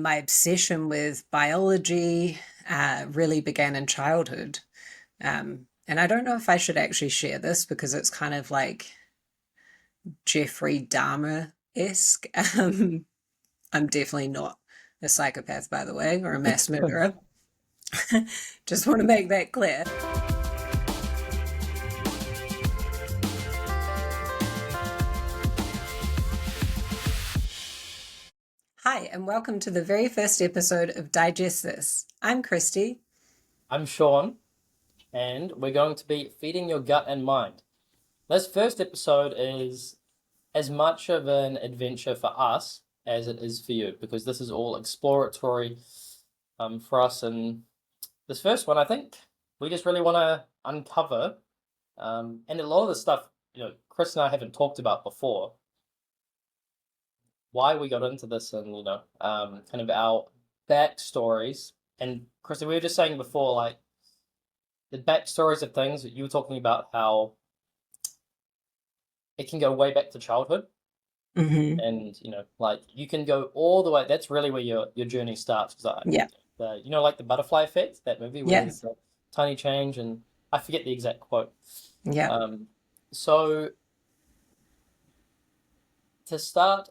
My obsession with biology really began in childhood. And I don't know if I should actually share this because it's kind of like Jeffrey Dahmer-esque. I'm definitely not a psychopath, by the way, or a mass murderer. Just want to make that clear. Hi, and welcome to the very first episode of Digest This. I'm Chrystie. I'm Sean, and we're going to be feeding your gut and mind. This first episode is as much of an adventure for us as it is for you, because this is all exploratory for us. And this first one, I think we just really want to uncover, and a lot of the stuff, Chris and I haven't talked about before, why we got into this and, kind of our backstories. And Chris, we were just saying before, like, the backstories of things. You were talking about how it can go way back to childhood, Mm-hmm. and like you can go all the way. That's really where your journey starts. Because Yeah, like the butterfly effect, that movie where yeah, there's a tiny change, and I forget the exact quote. yeah. So to start,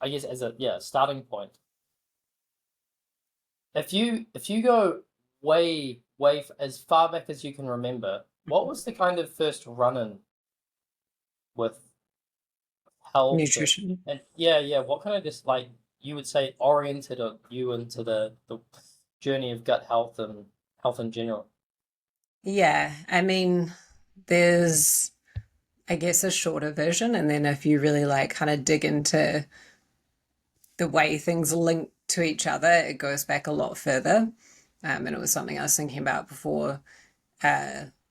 I guess as a starting point, if you go way as far back as you can remember, what was the kind of first run-in with health Nutrition. and yeah, what kind of just like you would say oriented you into the journey of gut health and health in general? Yeah, I mean, there's, I guess, a shorter version, and then if you really like kind of dig into the way things link to each other, it goes back a lot further. And it was something I was thinking about before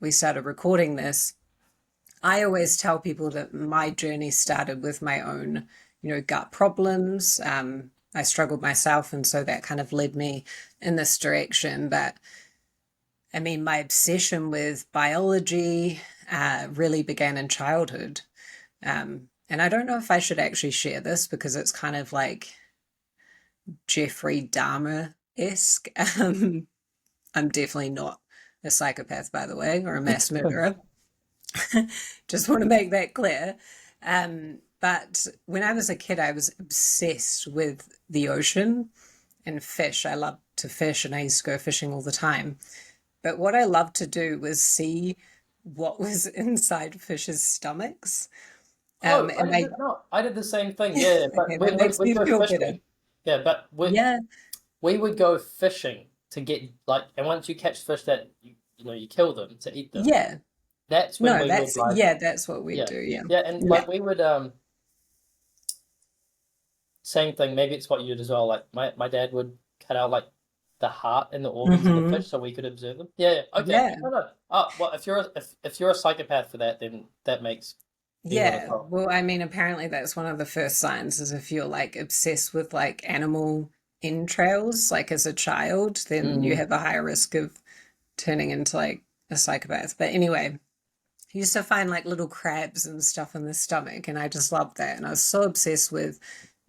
we started recording this. I always tell people that my journey started with my own, gut problems. I struggled myself, and so that kind of led me in this direction. But I mean, my obsession with biology really began in childhood. And I don't know if I should actually share this because it's kind of like Jeffrey Dahmer-esque. I'm definitely not a psychopath, by the way, or a mass murderer. Just want to make that clear. But when I was a kid, I was obsessed with the ocean and fish. I loved to fish and I used to go fishing all the time. But what I loved to do was see what was inside fish's stomachs. Oh, And I, I did the same thing. Yeah, but okay, that makes we'd me go feel better. fishing. Yeah, but Yeah, we would go fishing to get like, and once you catch fish that you kill them to eat them. yeah. That's when No, we would that's, like, yeah, that's what we yeah, do. Yeah. yeah, and Yeah. like we would same thing. Maybe it's what you did as well. Like my dad would cut out like the heart and the organs of the Hmm. fish so we could observe them. Yeah, yeah. Okay. Yeah. No, no. Oh, well, if you're a psychopath for that, then that makes me want to Yeah, talk. well, I mean, apparently that's one of the first signs is if you're like obsessed with like animal entrails, like as a child, then you Mm. have a higher risk of turning into like a psychopath. But anyway, I used to find like little crabs and stuff in the stomach, and I just loved that. And I was so obsessed with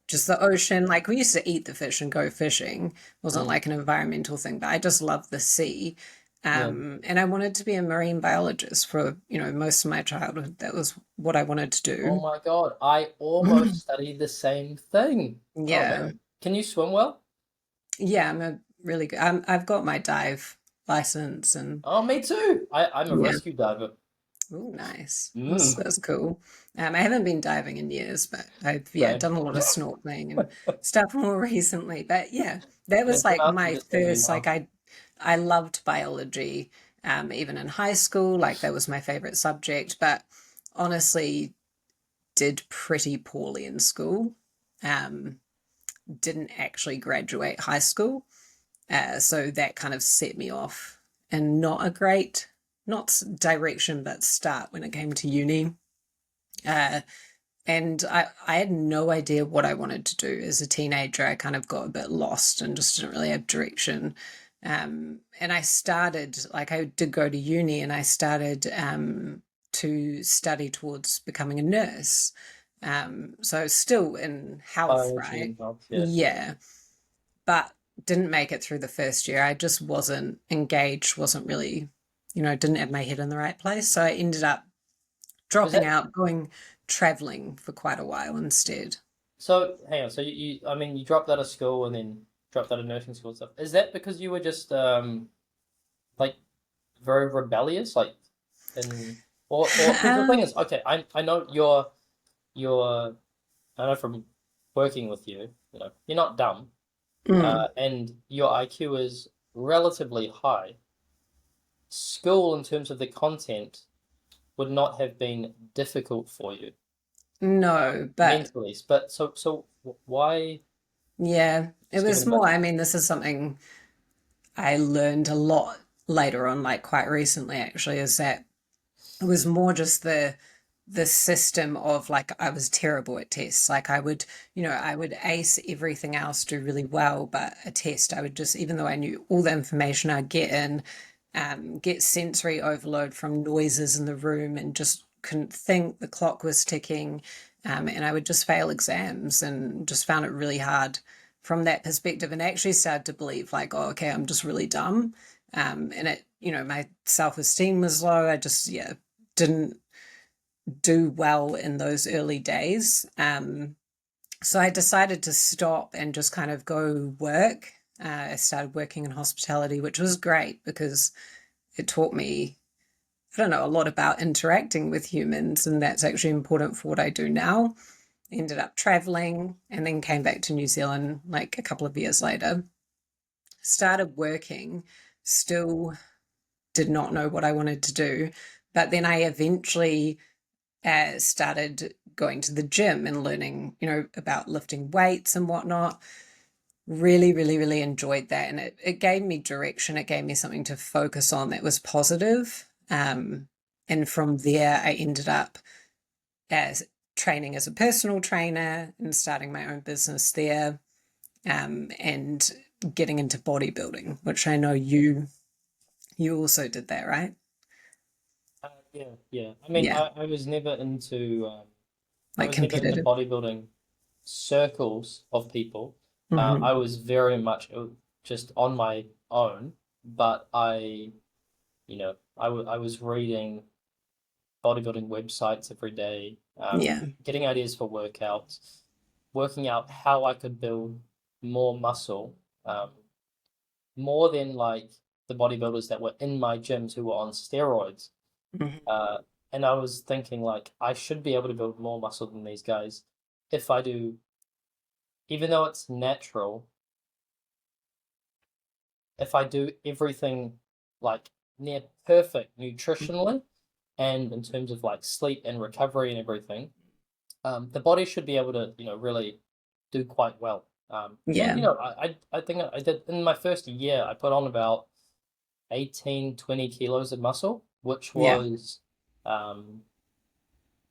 just the ocean. Like we used to eat the fish and go fishing. It wasn't Mm. like an environmental thing, but I just loved the sea. Yeah. And I wanted to be a marine biologist for, most of my childhood. That was what I wanted to Oh do. my God, I almost studied the same thing. Oh Yeah. man, can you swim well? Yeah, I'm a really good, I've got my dive license and Oh, me too. I'm a yeah. rescue diver. Oh, nice. Mm. That's cool. I haven't been diving in years, but I've, yeah, Same. done a lot of snorkeling and stuff more recently. But yeah, that Yeah, was don't like ask me my to swim first, anymore. like I loved biology, even in high school, like that was my favorite subject, but honestly did pretty poorly in school. Um, didn't actually graduate high school. So that kind of set me off in not a great, not direction, but start when it came to uni. Uh, and I had no idea what I wanted to do as a teenager. I kind of got a bit lost and just didn't really have direction. And I started, like, I did go to uni and I started to study towards becoming a nurse. So still in health, Biology right? and health, yeah. Yeah. but didn't make it through the first year. I just wasn't engaged, wasn't really, didn't have my head in the right place. So I ended up Was dropping that out, going traveling for quite a while instead. so? Hang on. So I mean, you dropped out of school and then dropped out of nursing school and stuff. Is that because you were just like very rebellious, like, and or because the thing Um, is, okay, I know you're I know from working with you, you're not dumb, mm, and your IQ is relatively high. School, in terms of the content, would not have been difficult for you no, but mentally. But so why yeah, it skip was it? But more, I mean, this is something I learned a lot later on, like quite recently actually, is that it was more just the system of like I was terrible at tests. Like I would ace everything else, do really well, but a test I would just, even though I knew all the information I'd get in, get sensory overload from noises in the room and just couldn't think. The clock was ticking, and I would just fail exams and just found it really hard from that perspective, and actually started to believe like, oh, okay, I'm just really dumb. And it, my self-esteem was low. I just, yeah, didn't do well in those early days. So I decided to stop and just kind of go work. I started working in hospitality, which was great because it taught me, I don't know, a lot about interacting with humans, and that's actually important for what I do now. Ended up traveling and then came back to New Zealand like a couple of years later. Started working, still did not know what I wanted to do. But then I eventually started going to the gym and learning, about lifting weights and whatnot. Really, really, really enjoyed that. And it gave me direction. It gave me something to focus on that was positive. And from there, I ended up as training as a personal trainer and starting my own business there, and getting into bodybuilding, which I know you also did that, right? yeah, yeah. I mean, Yeah, I was never into like competitive. bodybuilding circles of people. I Hmm. was very much just on my own, but I was reading bodybuilding websites every day, Yeah. getting ideas for workouts, working out how I could build more muscle, um, more than like the bodybuilders that were in my gyms who were on steroids. Hmm. Uh, and I was thinking like I should be able to build more muscle than these guys if I do, even though it's natural, if I do everything like near perfect nutritionally and in terms of like sleep and recovery and everything, the body should be able to, really do quite well. And Yeah. I think I did in my first year, I put on about 18, 20 kilos of muscle, which Yeah. was um,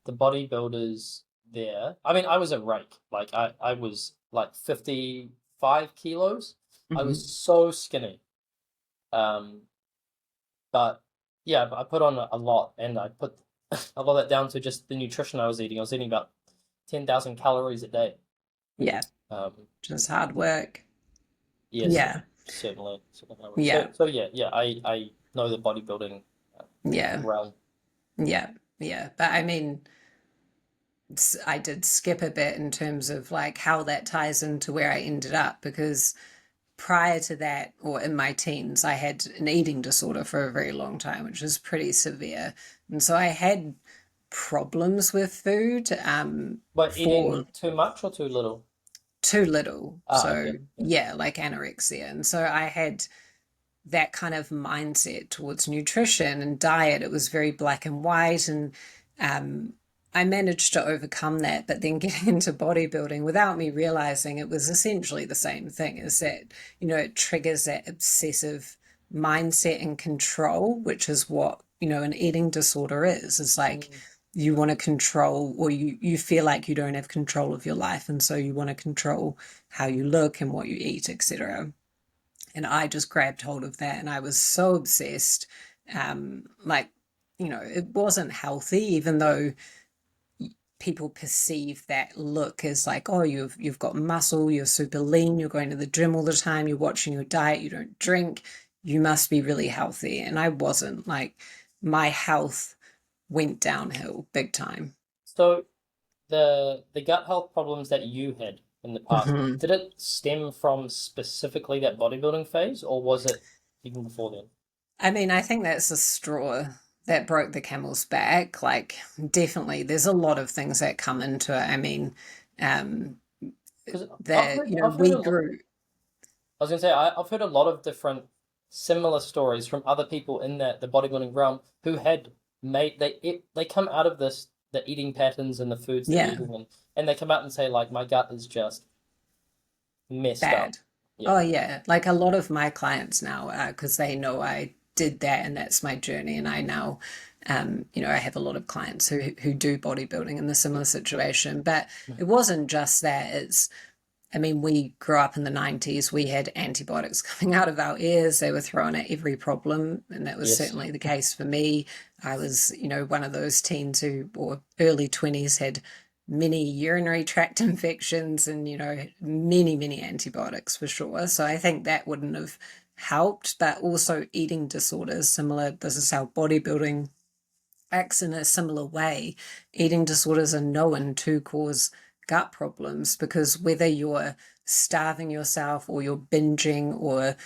the bodybuilders there. I mean, I was a rake. Like I was like 55 kilos. I was Hmm. so skinny. Um, but yeah, I put on a lot, and I put a lot of that down to just the nutrition I was eating. I was eating about 10,000 calories a day. Yeah. Um, Just hard work. yes, Yeah. certainly. Yeah. So yeah. I know the bodybuilding uh, Yeah. realm. Yeah. Yeah. But I mean, I did skip a bit in terms of like how that ties into where I ended up, because prior to that, or in my teens, I had an eating disorder for a very long time, which was pretty severe. And so I had problems with food, But for eating too much or too little? too little. Ah, So, okay. Yeah. yeah, like anorexia. And so I had that kind of mindset towards nutrition and diet. It was very black and white. And um, I managed to overcome that. But then getting into bodybuilding without me realizing it was essentially the same thing, is that, it triggers that obsessive mindset and control, which is what, an eating disorder is. It's like Mm. you want to control, or you feel like you don't have control of your life. And so you want to control how you look and what you eat, etc. And I just grabbed hold of that, and I was so obsessed. Like, it wasn't healthy, even though people perceive that look as like, oh, you've got muscle, you're super lean, you're going to the gym all the time, you're watching your diet, you don't drink, you must be really healthy. And I wasn't. Like, my health went downhill big time. So the gut health problems that you had in the past, Mhm. did it stem from specifically that bodybuilding phase, or was it even before then? I mean, I think that's the straw that broke the camel's back. Like, definitely, there's a lot of things that come into it. I mean, um, Because that, I've heard we a lot. grew. I was gonna say I've heard a lot of different similar stories from other people in the bodybuilding realm who had made they come out of this the eating patterns and the foods they're Yeah, eating and they come out and say like my gut is just messed up. bad. Yeah. Oh, yeah. Like, a lot of my clients now, because they know I did that and that's my journey. And I now, I have a lot of clients who do bodybuilding in a similar situation. But it wasn't just that. I mean, we grew up in the 90s. We had antibiotics coming out of our ears. They were thrown at every problem. And that was Yes. certainly the case for me. I was, one of those teens or early 20s, had many urinary tract infections and, many, many antibiotics for sure. So I think that wouldn't have helped. But also eating disorders, similar. This is how bodybuilding acts in a similar way. Eating disorders are known to cause gut problems because whether you're starving yourself or you're binging or,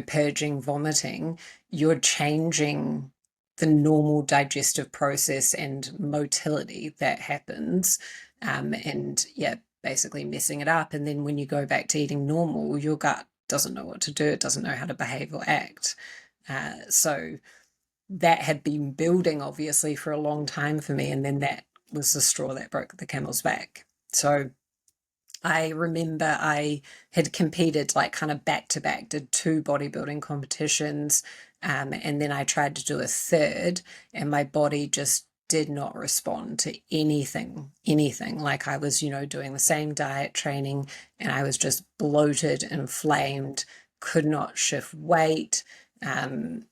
purging, vomiting, you're changing the normal digestive process and motility that happens. And yeah, basically messing it up. And then when you go back to eating normal, your gut doesn't know what to do, it doesn't know how to behave or act. So that had been building obviously for a long time for me, and then that was the straw that broke the camel's back. So I remember I had competed like kind of back to back, did two bodybuilding competitions, and then I tried to do a third, and my body just did not respond to anything. Like, I was, doing the same diet training, and I was just bloated, inflamed, could not shift weight, and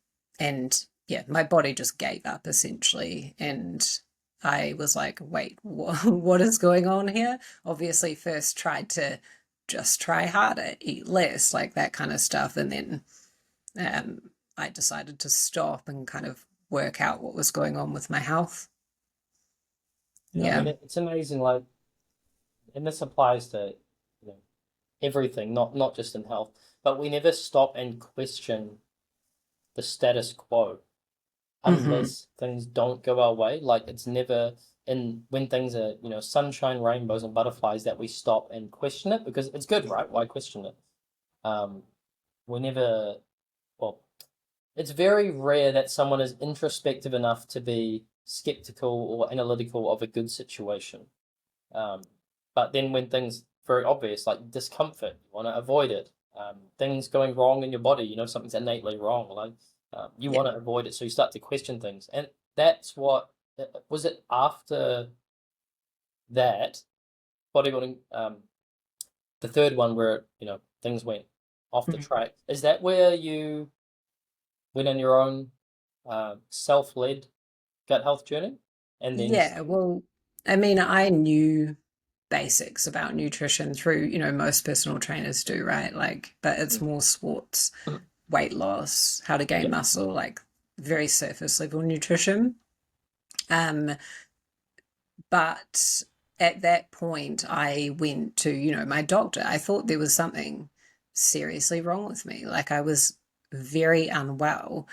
yeah, my body just gave up essentially, and I was like, wait, what is going on here? Obviously first tried to just try harder, eat less, like that kind of stuff. And then um, I decided to stop and kind of work out what was going on with my health. Yeah, I mean Yeah. it's amazing like and this applies to you know everything, not just in health, but we never stop and question the status quo Hmm. unless things don't go our way. Like it's never in when things are, sunshine, rainbows, and butterflies that we stop and question it because it's good, right? Why question it? Um, we never, well, it's very rare that someone is introspective enough to be skeptical or analytical of a good situation. Um, but then when things very obvious, like discomfort, you want to avoid it. Things going wrong in your body, something's innately wrong. Like you Yeah. want to avoid it, so you start to question things, and that's what was it after that bodybuilding, the third one where things went off the Mhm. track. Is that where you went on your own self-led gut health journey, and then Yeah. Well, I mean, I knew basics about nutrition through, most personal trainers do, right? Like, but it's Mm. more sports, weight loss, how to gain Yep. muscle, like very surface level nutrition. Um, but at that point, I went to, my doctor. I thought there was something seriously wrong with me. Like, I was very unwell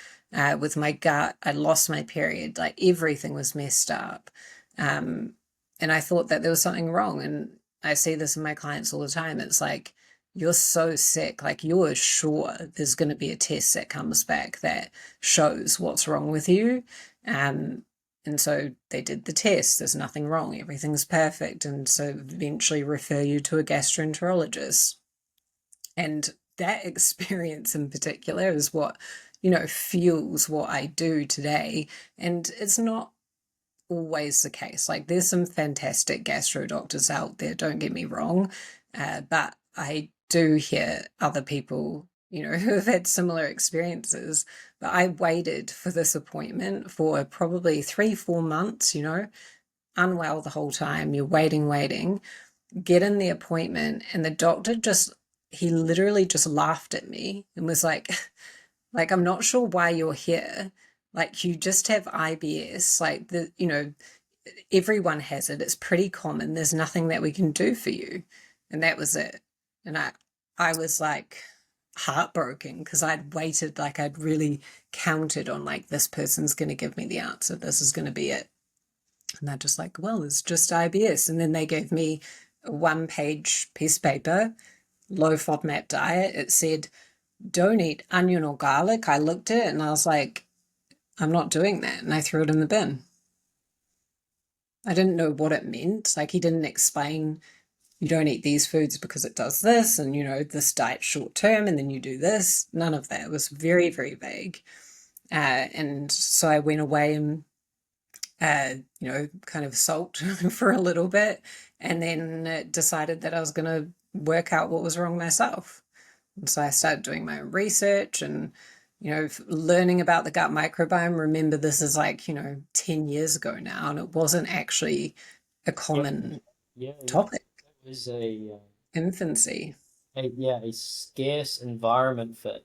with my gut. I lost my period. Like, everything was messed up. Um, and I thought that there was something wrong. And I see this in my clients all the time. It's like, you're so sick. Like, you're sure there's going to be a test that comes back that shows what's wrong with you. Um, and so they did the test, there's nothing wrong, everything's perfect. And so eventually refer you to a gastroenterologist. And that experience in particular is what, fuels what I do today. And it's not always the case. Like, there's some fantastic gastro doctors out there, don't get me wrong. But I do hear other people, who have had similar experiences. But I waited for this appointment for probably 3, 4 months, unwell the whole time, you're waiting, get in the appointment, and the doctor just, he literally just laughed at me and was like, like, I'm not sure why you're here. Like, you just have IBS. Like, everyone has it. It's pretty common. There's nothing that we can do for you. And that was it. And I was like heartbroken because I'd waited, like I'd really counted on like this person's going to give me the answer. This is going to be it. And they're just like, well, it's just IBS. And then they gave me a 1-page piece of paper, low FODMAP diet. It said, don't eat onion or garlic. I looked at it and I was like, I'm not doing that. And I threw it in the bin. I didn't know what it meant. Like, he didn't explain, you don't eat these foods because it does this, and this diet's short term, and then you do this. None of that. It was very, very vague. And so I went away and kind of sulked for a little bit, and then decided that I was going to work out what was wrong myself. And so I started doing my own research and, learning about the gut microbiome. Remember, this is like, 10 years ago now, and it wasn't actually a Yeah, common yeah, yeah. topic. It was a Infancy. a scarce environment for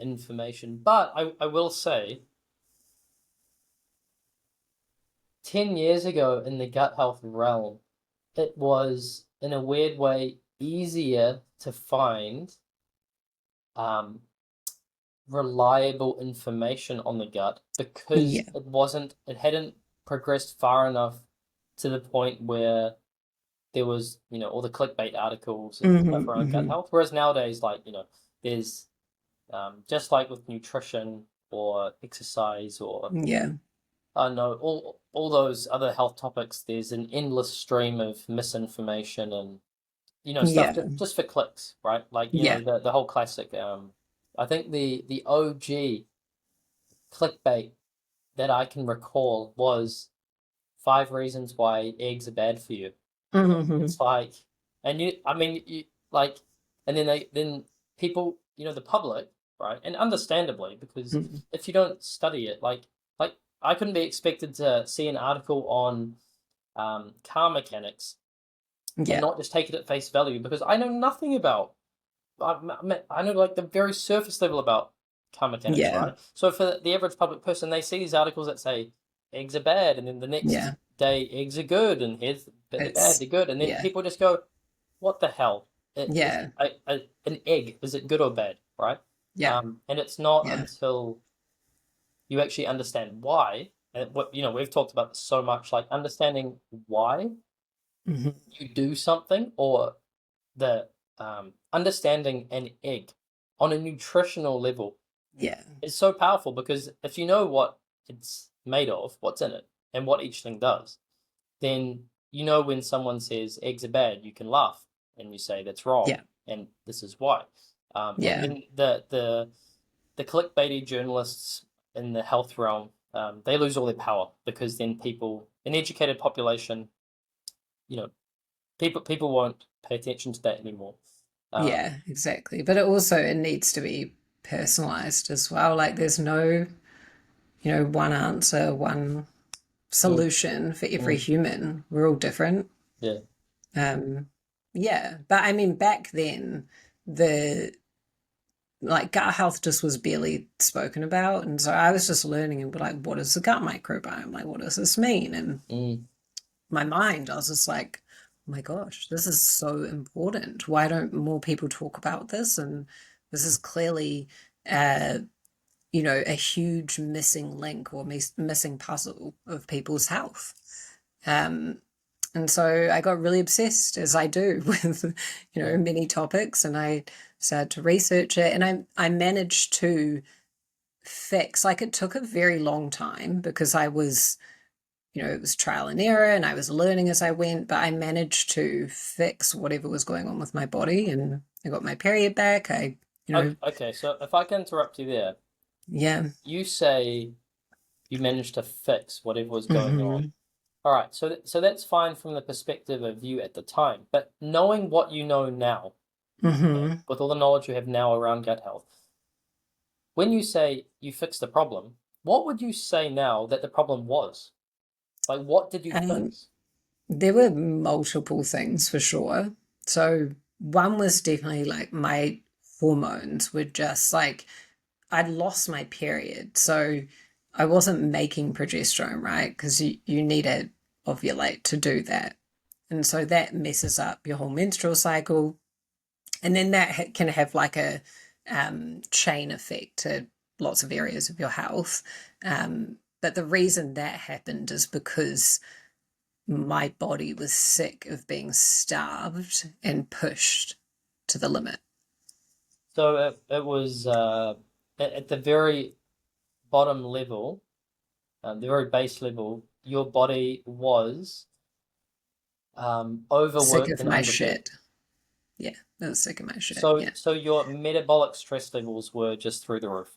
information. But I will say, 10 years ago in the gut health realm, it was in a weird way easier to find um reliable information on the gut because Yeah. it hadn't progressed far enough to the point where there was, all the clickbait articles and stuff Hmm. around gut Hmm. health. Whereas nowadays, like, there's just like with nutrition or exercise or Yeah. I don't know, all those other health topics, there's an endless stream of misinformation and stuff Yeah. just for clicks, right? Like, Yeah. the whole classic I think the OG clickbait that I can recall was 5 reasons why eggs are bad for you. Hmm. It's like, and I mean, like, and then people, the public, right? And understandably, because if you don't study it, like I couldn't be expected to see an article on car mechanics and Yeah. not just take it at face value because I know nothing about. I know like the very surface level about car mechanics, Yeah. right? So for the average public person, they see these articles that say eggs are bad, and then the next Yeah. day eggs are good, and here's they're bad, It's, they're good, and then yeah. people just go, "What the hell? Is Yeah. an egg? Is it good or bad?" Right? Yeah. And it's not Yeah. until you actually understand why, and what we've talked about this so much, like understanding why Hmm. you do something or the understanding an egg on a nutritional level Yeah. is so powerful because if you know what it's made of, what's in it, and what each thing does, then when someone says eggs are bad, you can laugh and you say that's wrong, Yeah. and this is why. And Yeah. then the clickbaity journalists in the health realm, they lose all their power because then people, an educated population, you know, people won't pay attention to that anymore. Um, Yeah, exactly. But it needs to be personalized as well. Like, there's no, one answer, one mm, solution for every mm, human. We're all different. yeah, Um, yeah, but I mean, back then, the like gut health just was barely spoken about, and so I was just learning and be like, what is the gut microbiome? Like, what does this mean? And mm, my mind, I was just like, oh my gosh, this is so important. Why don't more people talk about this? And this is clearly, uh, a huge missing link or missing puzzle of people's health. Um, and so I got really obsessed, as I do, with, yeah, many topics, and I started to research it, and I managed to fix, like, it took a very long time because I was, it was trial and error and I was learning as I went, but I managed to fix whatever was going on with my body, and I got my period back. okay, okay. So if I can interrupt you there, Yeah. you say you managed to fix whatever was going on. Hmm. All right, so that's fine from the perspective of you at the time, but knowing what you know now, okay, Hmm. with all the knowledge you have now around gut health, when you say you fixed the problem, what would you say now that the problem was? Like, what did you Um, fix? There were multiple things for sure. So one was definitely like my hormones were just like I'd lost my period. So I wasn't making progesterone, right? Because you need to ovulate to do that. And so that messes up your whole menstrual cycle. And then that can have like a chain effect to lots of areas of your health. But the reason that happened is because my body was sick of being starved and pushed to the limit. So it was at the very bottom level, the very base level, your body was Sick overworked of and my underfed. shit. Yeah, I was sick of my shit. So Yeah. so your metabolic stress levels were just through the roof.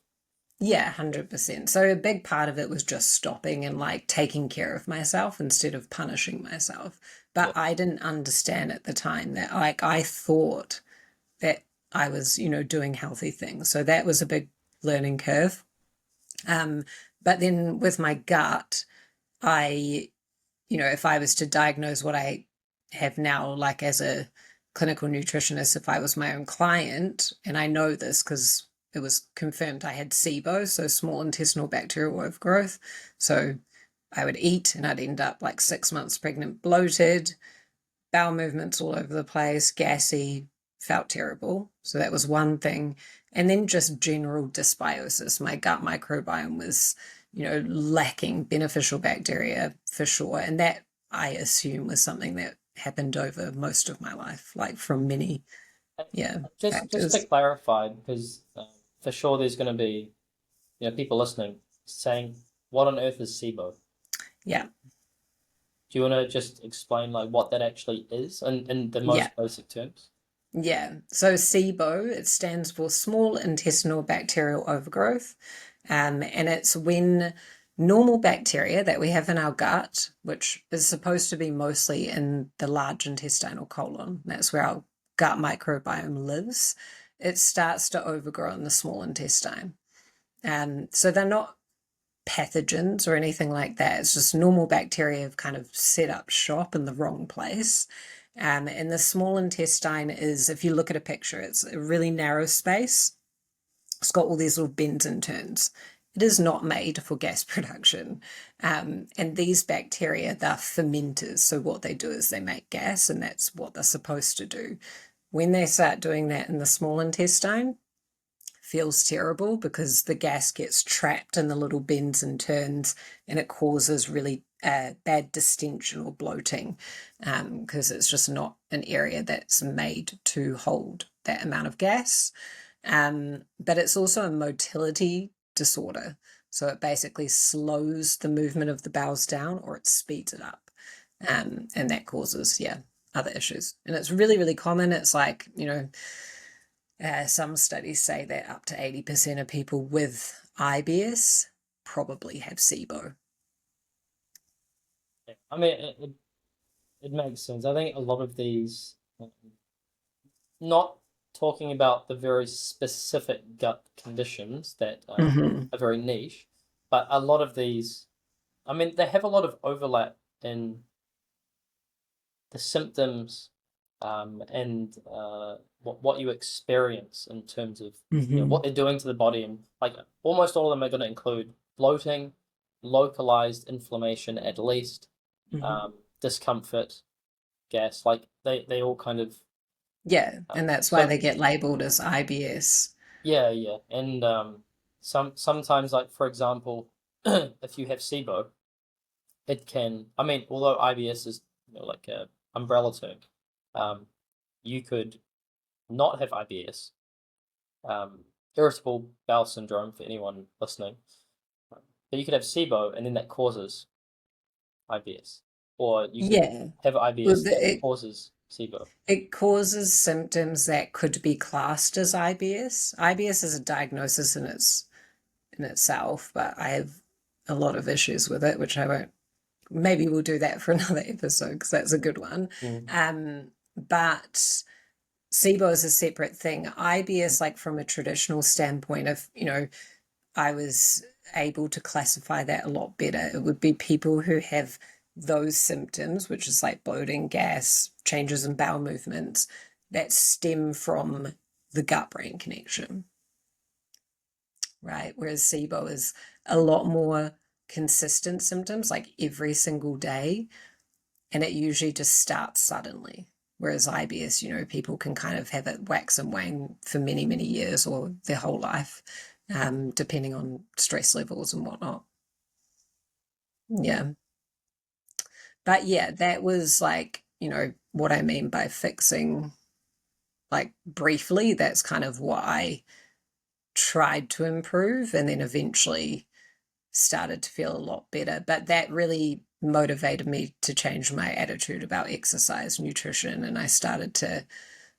Yeah, 100%. So a big part of it was just stopping and like taking care of myself instead of punishing myself. But Yeah. I didn't understand at the time that like I thought that I was, doing healthy things. So that was a big learning curve. Um, but then with my gut, I, if I was to diagnose what I have now, like as a clinical nutritionist, if I was my own client, and I know this because it was confirmed I had SIBO, so small intestinal bacterial overgrowth. So I would eat and I'd end up like 6 months pregnant, bloated, bowel movements all over the place, gassy, felt terrible. So that was one thing. And then just general dysbiosis. My gut microbiome was, lacking beneficial bacteria for sure. And that I assume was something that happened over most of my life, like from many, yeah, Just to factors. clarify, because for sure there's going to be people listening saying, "What on earth is SIBO?" Yeah, Do you want to just explain like what that actually is in the yeah. most basic terms? Yeah, so SIBO, it stands for small intestinal bacterial overgrowth. And it's when normal bacteria that we have in our gut, which is supposed to be mostly in the large intestinal colon, that's where our gut microbiome lives, it starts to overgrow in the small intestine. So they're not pathogens or anything like that. It's just normal bacteria have kind of set up shop in the wrong place. And the small intestine is, if you look at a picture, it's a really narrow space. It's got all these little bends and turns. It is not made for gas production. And these bacteria, they're fermenters. So what they do is they make gas, and that's what they're supposed to do. When they start doing that in the small intestine, feels terrible because the gas gets trapped in the little bends and turns and it causes really bad distension or bloating because it's just not an area that's made to hold that amount of gas. But it's also a motility disorder. So it basically slows the movement of the bowels down or it speeds it up. And that causes, yeah, other issues. And it's really, really common. It's like, some studies say that up to 80% of people with IBS probably have SIBO. Yeah. I mean, it makes sense. I think a lot of these, not talking about the very specific gut conditions that Mm-hmm. are very niche, but a lot of these, I mean, they have a lot of overlap in the symptoms and what you experience in terms of Mm-hmm. what they're doing to the body, and like almost all of them are going to include bloating, localized inflammation at least, Mm-hmm. discomfort, gas. Like they all kind of Yeah, and that's why so they get labeled as IBS. yeah, yeah, and sometimes like for example, if you have SIBO, it can. I mean, although IBS is like a umbrella term, um, you could not have IBS, um, irritable bowel syndrome for anyone listening, but you could have SIBO and then that causes IBS, or you could Yeah, have well, IBS that causes SIBO. it causes symptoms that could be classed as IBS. IBS is a diagnosis in itself, but I have a lot of issues with it, which I won't. Maybe we'll do that for another episode because that's a good one. Mm. But SIBO is a separate thing. IBS, like from a traditional standpoint of, I was able to classify that a lot better. It would be people who have those symptoms, which is like bloating, gas, changes in bowel movements, that stem from the gut-brain connection, right? Whereas SIBO is a lot more consistent symptoms, like every single day, and it usually just starts suddenly. Whereas IBS, people can kind of have it wax and wane for many, many years or their whole life, depending on stress levels and whatnot. Yeah. But yeah, that was like, what I mean by fixing, like briefly, that's kind of what I tried to improve and then eventually started to feel a lot better. But that really motivated me to change my attitude about exercise, nutrition, and I started to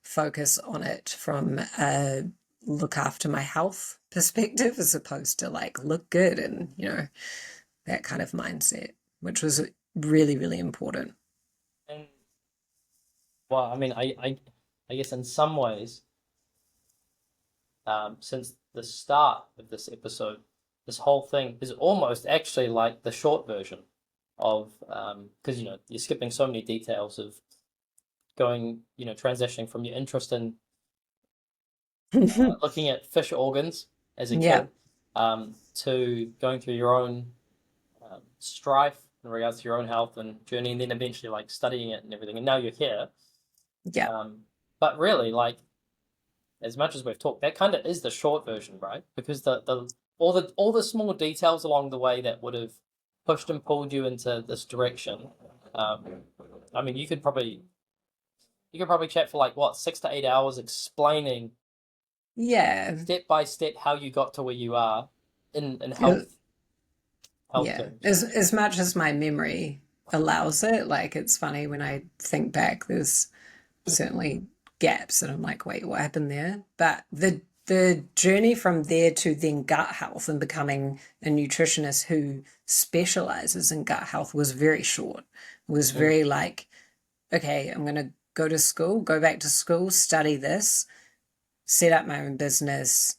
focus on it from a look after my health perspective as opposed to like look good and, that kind of mindset, which was really, really important. And well, I mean, I guess in some ways, since the start of this episode, this whole thing is almost actually like the short version of because you're skipping so many details of going, transitioning from your interest in looking at fish organs as a Yeah, kid to going through your own strife in regards to your own health and journey, and then eventually like studying it and everything. And now you're here. yeah. But really, like as much as we've talked, that kind of is the short version, right? Because the all the small details along the way that would have pushed and pulled you into this direction. Um, I mean, you could probably chat for like what 6 to 8 hours explaining Yeah. step by step how you got to where you are in Uh, health Yeah. terms. As much as my memory allows it, like it's funny when I think back, there's certainly gaps and I'm like, wait, what happened there? But the journey from there to then gut health and becoming a nutritionist who specializes in gut health was very short. It was Mm. very like, okay, I'm gonna go to school, go back to school, study this, set up my own business,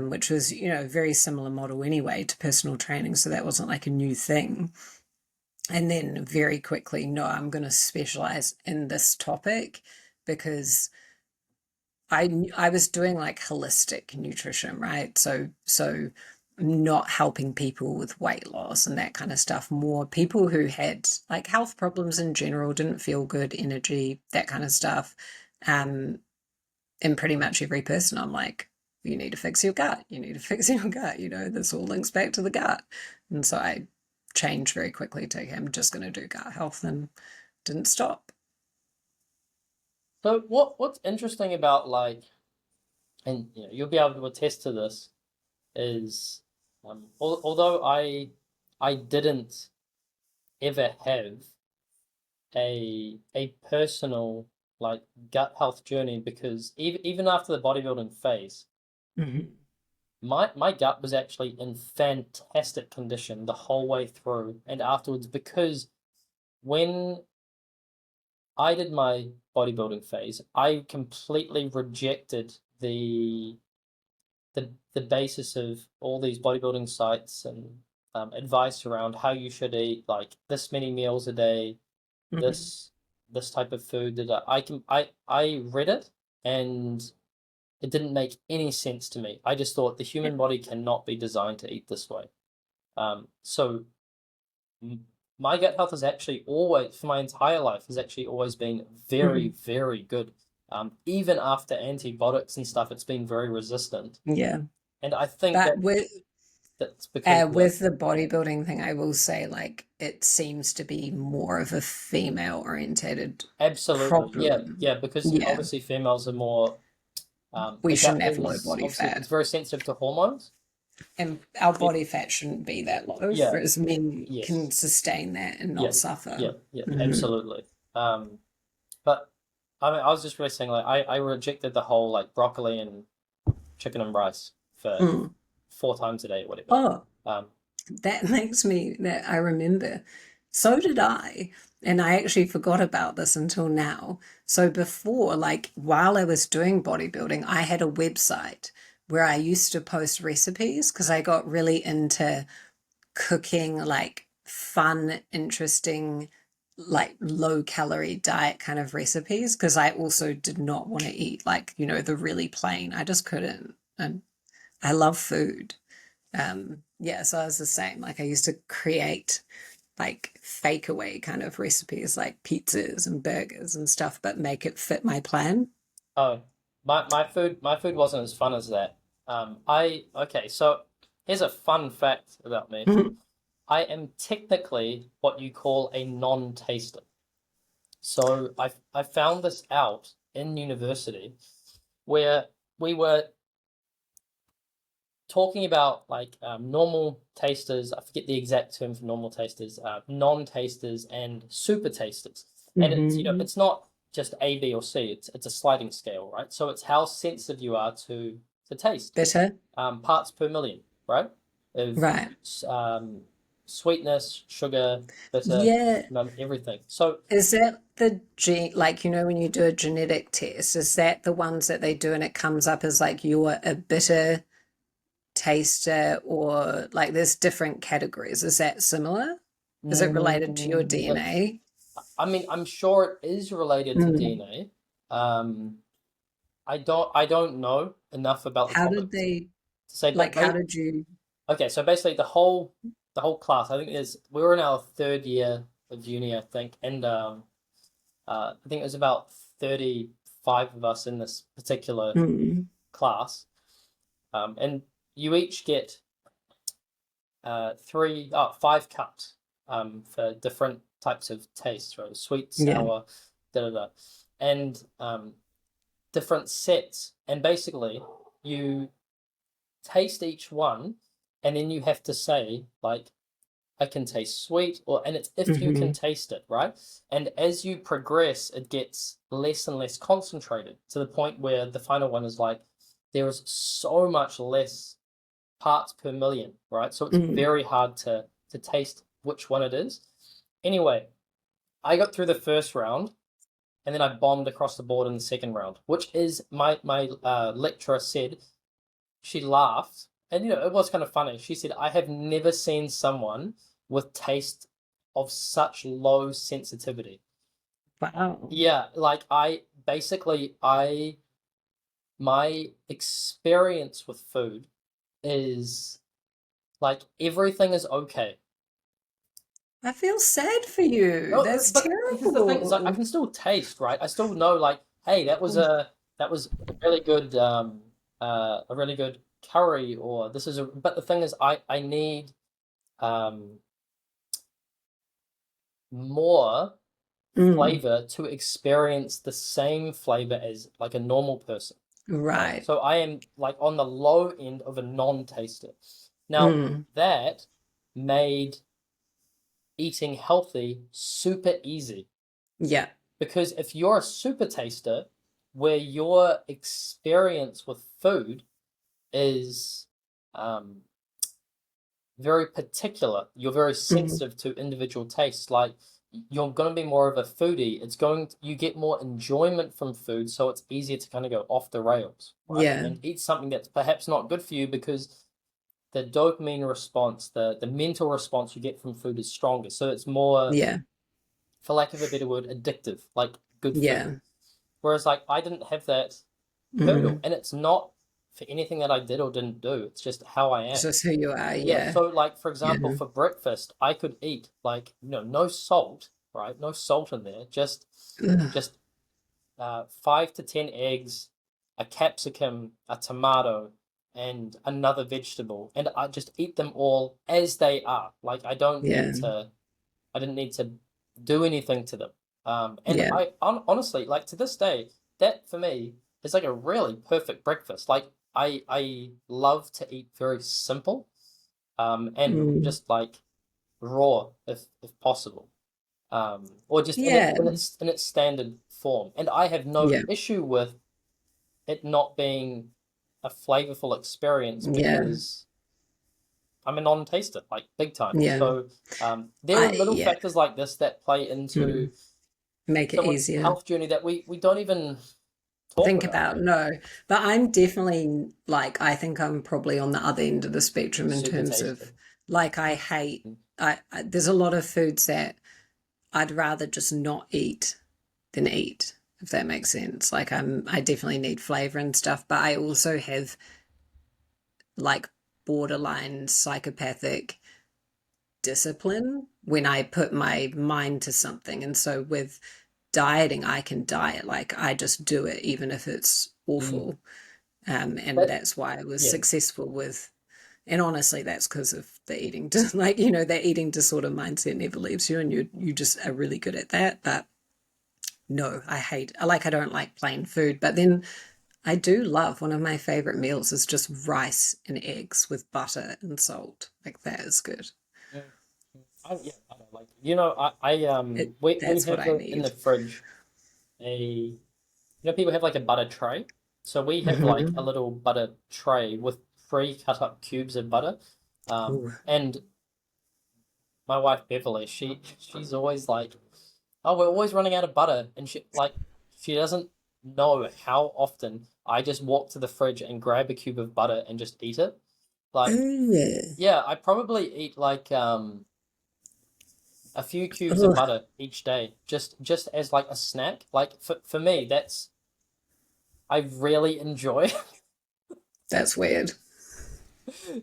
which was, a very similar model anyway to personal training. So that wasn't like a new thing. And then very quickly, no, I'm going to specialize in this topic because I was doing like holistic nutrition, right? So not helping people with weight loss and that kind of stuff, more people who had like health problems in general, didn't feel good, energy, that kind of stuff. Um, and pretty much every person I'm like, you need to fix your gut. You need to fix your gut. This all links back to the gut. And so I changed very quickly to, okay, I'm just going to do gut health and didn't stop. So what's interesting about like, and you'll be able to attest to this, is although I didn't ever have a personal like gut health journey because even after the bodybuilding phase, Mm-hmm. my gut was actually in fantastic condition the whole way through and afterwards because when I did my bodybuilding phase, I completely rejected the basis of all these bodybuilding sites and advice around how you should eat, like this many meals a day, Mm-hmm. this this type of food that I read it and it didn't make any sense to me. I just thought the human body cannot be designed to eat this way. So my gut health has actually always, for my entire life, has actually always been very, Mm-hmm. very good. Even after antibiotics and stuff, it's been very resistant. Yeah. And I think But that that's because, yeah, with the bodybuilding thing, I will say like it seems to be more of a female orientated absolutely, yeah, problem. yeah, because Yeah. obviously females are more, We the gut shouldn't have low is body obviously fat. it's very sensitive to hormones. And our Yeah, body fat shouldn't be that low, yeah, whereas men yes, can sustain that and yeah, not suffer. yeah, yeah, Mm-hmm. absolutely. But I mean, I was just really saying, like, I rejected the whole like broccoli and chicken and rice for Mm. 4 times a day or whatever. Oh, Um, that makes me that I remember. So did I. And I actually forgot about this until now. So before, like while I was doing bodybuilding, I had a website where I used to post recipes because I got really into cooking like fun, interesting, like low calorie diet kind of recipes because I also did not want to eat like, the really plain. I just couldn't. And I love food. Yeah, so I was the same. Like I used to create like fake away kind of recipes like pizzas and burgers and stuff, but make it fit my plan. Oh, my food wasn't as fun as that. I okay, so here's a fun fact about me. I am technically what you call a non-taster. So I found this out in university where we were talking about like normal tasters. I forget the exact term for normal tasters, non-tasters and super tasters. And it's Hmm. it's not just A, B, or C. It's a sliding scale, right? So it's how sensitive you are to taste, Bitter? parts per million, right? Of Right. sweetness, sugar, bitter, Yeah. everything. So Is that the gene, like, when you do a genetic test, is that the ones that they do and it comes up as like you're a bitter taster or like there's different categories? Is that similar? Is it related to your Look, DNA? I mean, I'm sure it is related to Mm. DNA. I don't know enough about the How topic did they, to say, but like, how did you, okay, so basically the whole class, I think we were in our third year of uni, I think, and I think it was about 35 of us in this particular mm, class, and you each get 5 cups for different types of tastes, right? Sweet, yeah. sour, da da da, and different sets, and basically you taste each one, and then you have to say like I can taste sweet, and it's if you can Hmm. taste it, right? And as you progress, it gets less and less concentrated to the point where the final one is like there is so much less parts per million, right? So it's Mm. very hard to taste which one it is. Anyway, I got through the first round, and then I bombed across the board in the second round, which is my lecturer said. She laughed, and it was kind of funny. She said, "I have never seen someone with taste of such low sensitivity." Wow. Yeah, like I my experience with food is like everything is okay. I feel sad for you. No, That's but because the thing is, like, I terrible. can still taste, right? I still know, like, hey, that was really good, a really good curry, or this is a. But the thing is, I need um more Mm. flavor to experience the same flavor as like a normal person, right? Right. So I am like on the low end of a non-taster. Now Mm. that made eating healthy super easy. Yeah. Because if you're a super taster, where your experience with food is um, very particular, you're very Mm. sensitive to individual tastes. Like you're going to be more of a foodie. You get more enjoyment from food, so it's easier to kind of go off the rails, right? Yeah. And eat something that's perhaps not good for you because the dopamine response, the mental response you get from food is stronger. So it's more, Yeah. for lack of a better word, addictive, like good food. Yeah. Whereas like I didn't have that hurdle, Mm. and it's not for anything that I did or didn't do. It's just how I It's am. just who you are. Yeah. Yeah. So like for example, Yeah. for breakfast, I could eat like no salt, right? No salt in there. Just Ugh. just 5 to 10 eggs, a capsicum, a tomato, and another vegetable, and I just eat them all as they are. Like Yeah. I didn't need to do anything to them. And Yeah. honestly, like to this day, that for me is like a really perfect breakfast. Like I love to eat very simple, and Mm. just like raw if possible, or just in it Yeah. in its standard form. And I have no Yeah. issue with it not being a flavorful experience Yeah. because I'm a non-taster, like big time. Yeah. So there are little Yeah. factors like this that play into Mm. Make it someone's easier. health journey that we don't even talk Think about. about, no. But I'm definitely like, I think I'm probably on the other end of the spectrum in Super terms of taster. Like I hate, there's a lot of foods that I'd rather just not eat than eat, if that makes sense. Like I definitely need flavor and stuff, but I also have like borderline psychopathic discipline when I put my mind to something. And so with dieting, I can diet. Like I just do it, even if it's Mm. awful. And But that's why I was yeah, successful with, and honestly, that's because of the eating, like, that eating disorder mindset never leaves you and you just are really good at that. But no, I don't like plain food. But then I do love one of my favorite meals is just rice and eggs with butter and salt. Like that is good. mm, yeah, I don't like we That's what have I in the need. fridge people have like a butter tray. So we have like a Hmm. little butter tray with pre-cut up cubes of butter. Ooh, And my wife Beverly, she's always like, "Oh, we're always running out of butter," and she doesn't know how often I just walk to the fridge and grab a cube of butter and just eat it. Like, ooh, yeah, I probably eat like a few cubes of ugh, butter each day, just as like a snack. Like for me, that's I really enjoy. that's weird.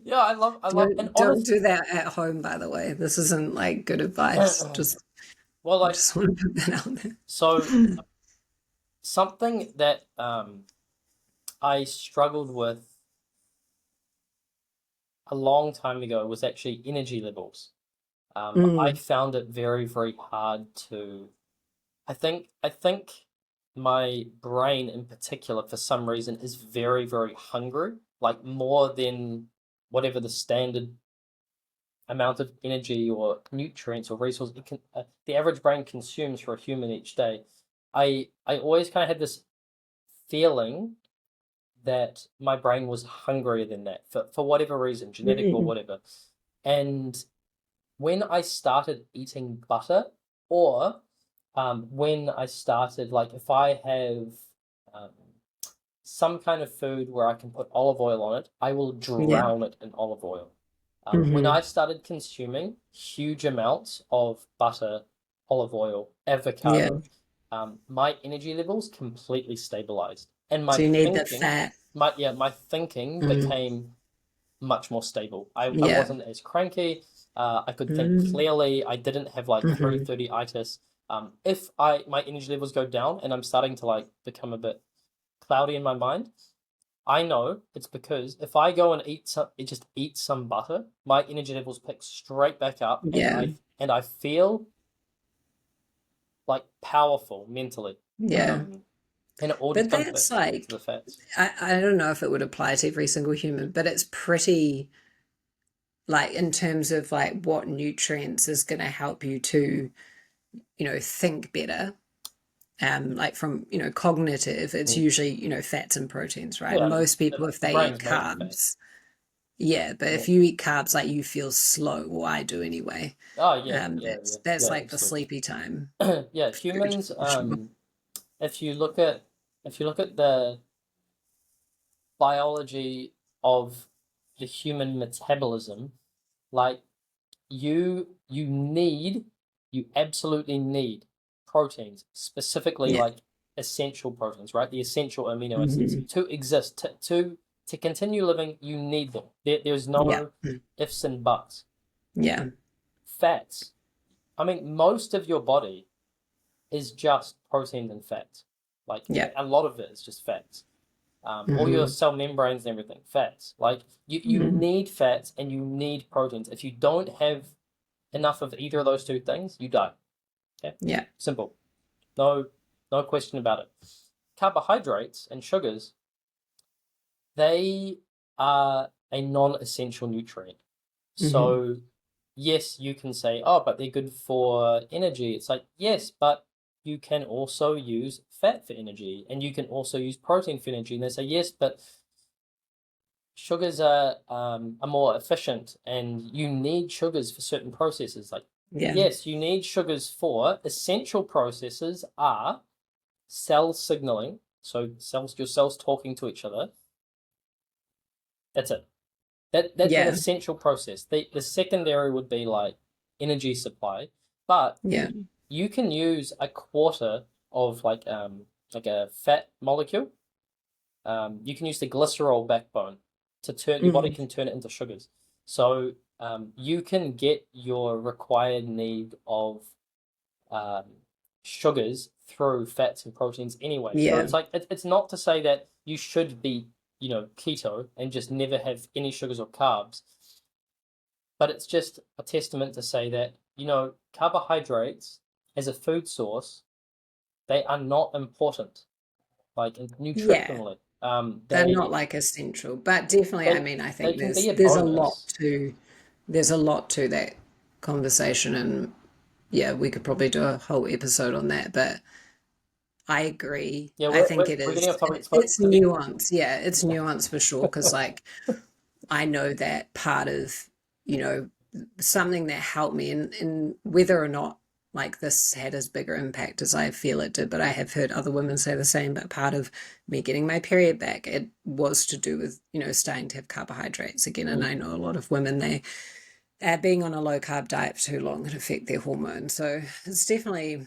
Yeah, I love, and Don't do that at home, by the way. This isn't like good advice. Just well, like just want to put that out so there. something that I struggled with a long time ago was actually energy levels. I Mm, found it very, very hard to. I think my brain in particular, for some reason, is very, very hungry, like more than whatever the standard amount of energy or nutrients or resources the average brain consumes for a human each day. I always kind of had this feeling that my brain was hungrier than that for whatever reason, genetic or mm, whatever. And when I started eating butter, or when I started, like, if I have um, some kind of food where I can put olive oil on it, I will yeah. drown it in olive oil. When Hmm. I started consuming huge amounts of butter, olive oil, Yeah. avocado, my energy levels completely stabilized, and So you need the fat. my thinking Mm, became much more stable. I yeah. wasn't as cranky. I could think Mm, clearly. I didn't have like hmm. 3:30 itis. If I my energy levels go down and I'm starting to like become a bit cloudy in my mind, I know it's because if I go and just eat some butter, my energy levels pick straight back up, and Yeah. I feel like powerful mentally. Yeah. Um, and it all just But comes back that's to like, the fats. I don't know if it would apply to every single human, but it's pretty like in terms of like what nutrients is going to help you to, think better. Like from, cognitive, it's Mm. usually, fats and proteins, right? Yeah, Most people, if the they eat brain's made of fat. carbs, yeah, but Yeah. if you eat carbs, like you feel slow, or I do anyway. Oh yeah, That's yeah, like the absolutely. sleepy time Yeah, food humans. for sure. If you look at the biology of the human metabolism, like you absolutely need proteins, specifically Yeah. like essential proteins, right? The essential amino acids Hmm. to exist, to continue living, you need them. There's Yeah. no ifs and buts. Yeah. Fats. I mean, most of your body is just proteins and fats. Like Yeah. a lot of it is just fats. All your Hmm. cell membranes and everything, fats. Like you Hmm. need fats and you need proteins. If you don't have enough of either of those two things, you die. Okay, Yeah. simple. No, no question about it. Carbohydrates and sugars, they are a non-essential nutrient. Hmm. So yes, you can say, oh, but they're good for energy. It's like, yes, but you can also use fat for energy and you can also use protein for energy. And they say, yes, but sugars are more efficient and you need sugars for certain processes. Like, Yeah. yes, you need sugars for essential processes are cell signaling. So your cells talking to each other. That's it. That's an Yeah. essential process. The secondary would be like energy supply, but Yeah. you can use a quarter of like a fat molecule. You can use the glycerol backbone to turn your body Mm. can turn it into sugars. So you can get your required need of um, sugars through fats and proteins anyway. So Yeah. it's like it's not to say that you should be, keto and just never have any sugars or carbs, but it's just a testament to say that, carbohydrates as a food source, they are not important, like Yeah. nutritionally. They're not They like essential, but definitely, I they mean, I they think can there's be a there's a lot bonus. to there's a lot to that conversation, and yeah, we could probably do a whole episode on that, but I agree. Yeah, I we're think we're, it we're getting is. off topic. It's To be nuance. Yeah, it's nuance for sure. Because like I know that part of you know something that helped me, and whether or not like this had as bigger impact as I feel it did, but I have heard other women say the same. But part of me getting my period back, it was to do with starting to have carbohydrates again. And Mm. I know a lot of women they being on a low carb diet for too long can affect their hormones. So it's definitely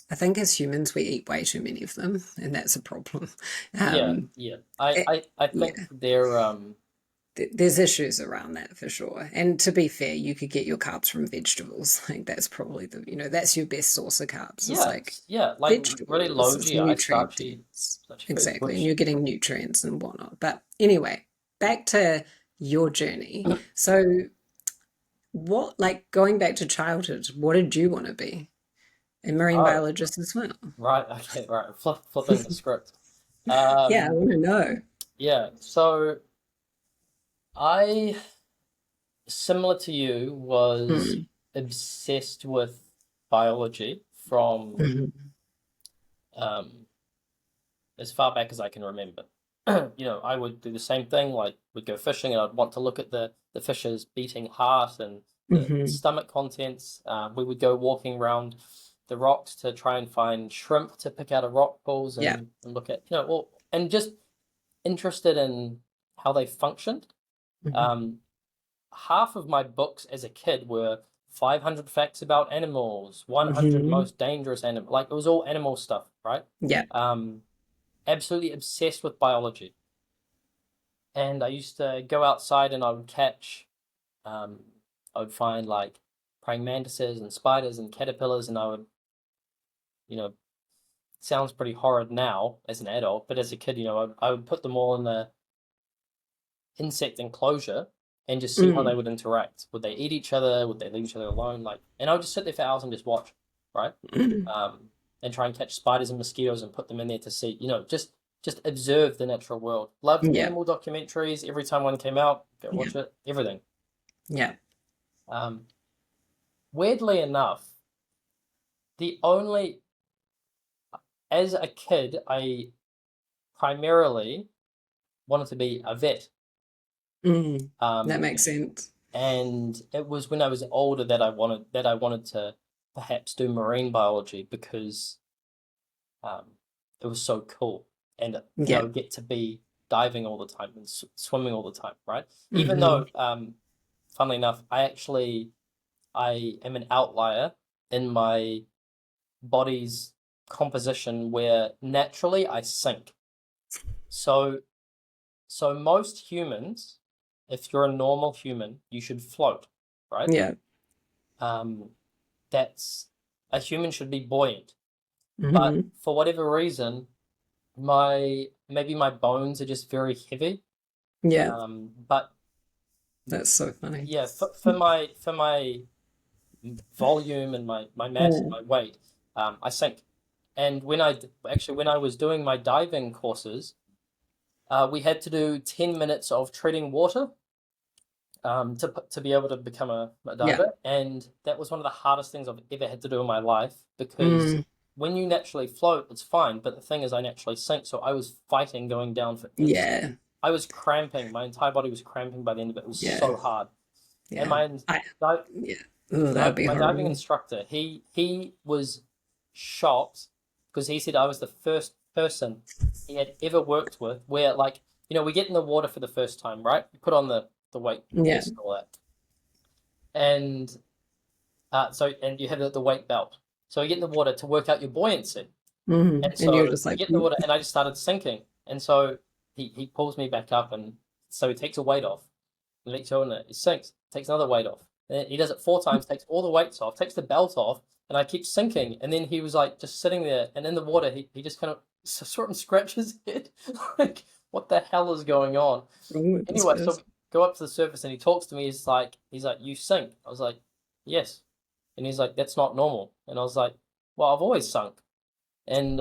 I think as humans, we eat way too many of them, and that's a problem. Yeah, Um, yeah. I, it, I, I think yeah, they're there's issues around that for sure. And to be fair, you could get your carbs from vegetables. Like that's probably that's your best source of carbs. It's like yeah, like really low vegetables, it's GI nutrient starchy dense. starchy foods, Exactly. And which you're getting nutrients and whatnot. But anyway, back to your journey. So, what, like going back to childhood, what did you want to be? A marine oh biologist as well. right, okay, right, flipping the script. Yeah, I Um, want to know. yeah, so I, similar to you, was Mm. obsessed with biology from Mhm. um as far back as I can remember. I would do the same thing, like we'd go fishing and I'd want to look at the fish's beating heart and the Mhm. stomach contents. We would go walking around the rocks to try and find shrimp to pick out of rock pools Yeah. and look at, and just interested in how they functioned. Mhm. Um, Half of my books as a kid were 500 facts about animals, 100 Mhm. most dangerous animals. Like it was all animal stuff, right? Yeah. Um, Absolutely obsessed with biology. And I used to go outside and um, I would find like praying mantises and spiders and caterpillars, and I would, you know, sounds pretty horrid now as an adult, but as a kid, I would put them all in the insect enclosure and just see how they Mm. would interact. Would they eat each other? Would they leave each other alone? And I would just sit there for hours and just watch, right? Mm. And try and catch spiders and mosquitoes and put them in there to see, just observe the natural world. Loved Yeah. animal documentaries. Every time one came out, go Yeah. watch it. Everything. Yeah. Um, Weirdly enough, the only as a kid, I primarily wanted to be a vet. Mm. That Um, makes sense. and it was when I was older that I wanted to perhaps do marine biology because um, it was so cool, and Yeah. get to be diving all the time and swimming all the time, right? Even Hmm. though, funnily enough, I am an outlier in my body's composition where naturally I sink. So so most humans, if you're a normal human, you should float, right? Yeah. Um, that's a human should be buoyant. But Hmm. for whatever reason, maybe my bones are just very heavy. Yeah. But That's so funny. yeah, for my volume and my mass and Mm. my weight, I sink. And when I was doing my diving courses, we had to do 10 minutes of treading water to be able to become a Yeah. diver, and that was one of the hardest things I've ever had to do in my life because Mm. when you naturally float, it's fine, but the thing is, I naturally sink, so I was fighting going down for Yeah. I was cramping. My entire body was cramping by the end of it. It was Yeah. so hard. And Yeah. I yeah. Oh, that would be my diving horrible. instructor, he was shocked because he said I was the first person he had ever worked with where like we get in the water for the first time, right? We put on the weight Yeah. vest and all that, and and you have the weight belt. So you get in the water to work out your buoyancy. And And you're so just I like, get in the water and I just started sinking. And so he pulls me back up, and so he takes a weight off. And lets go in it. He sinks, takes another weight off. And he does it 4 times, takes all the weights off, takes the belt off, and I keep sinking. And then he was like just sitting there, and in the water he just kind of sort of scratches his head. Like, what the hell is going on? wrong with this Anyway, so we person. go up to the surface and he talks to me. He's like, you sink. I was like, yes. And he's like, that's not normal. And I was like, well, I've always sunk. And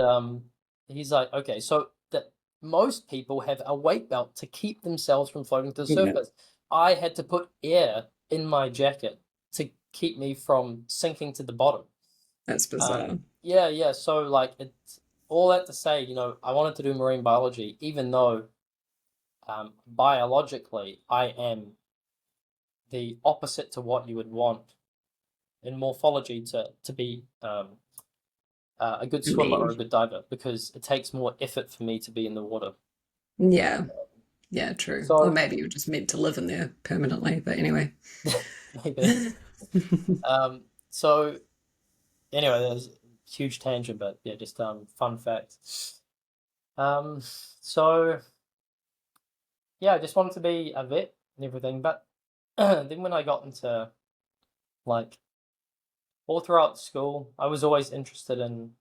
he's like, okay, so that most people have a weight belt to keep themselves from floating to the Yeah, surface. I had to put air in my jacket to keep me from sinking to the bottom. that's bizarre. Yeah, yeah. So like it's all that to say, I wanted to do marine biology, even though biologically I am the opposite to what you would want in morphology to be a good swimmer or a Me. good diver, because it takes more effort for me to be in the water. Yeah. Yeah, true. Or So maybe you're just meant to live in there permanently. But anyway. maybe. So anyway, there's a huge tangent, but yeah, just fun fact. So yeah, I just wanted to be a vet and everything, but then when I got into like all throughout school, I was always interested in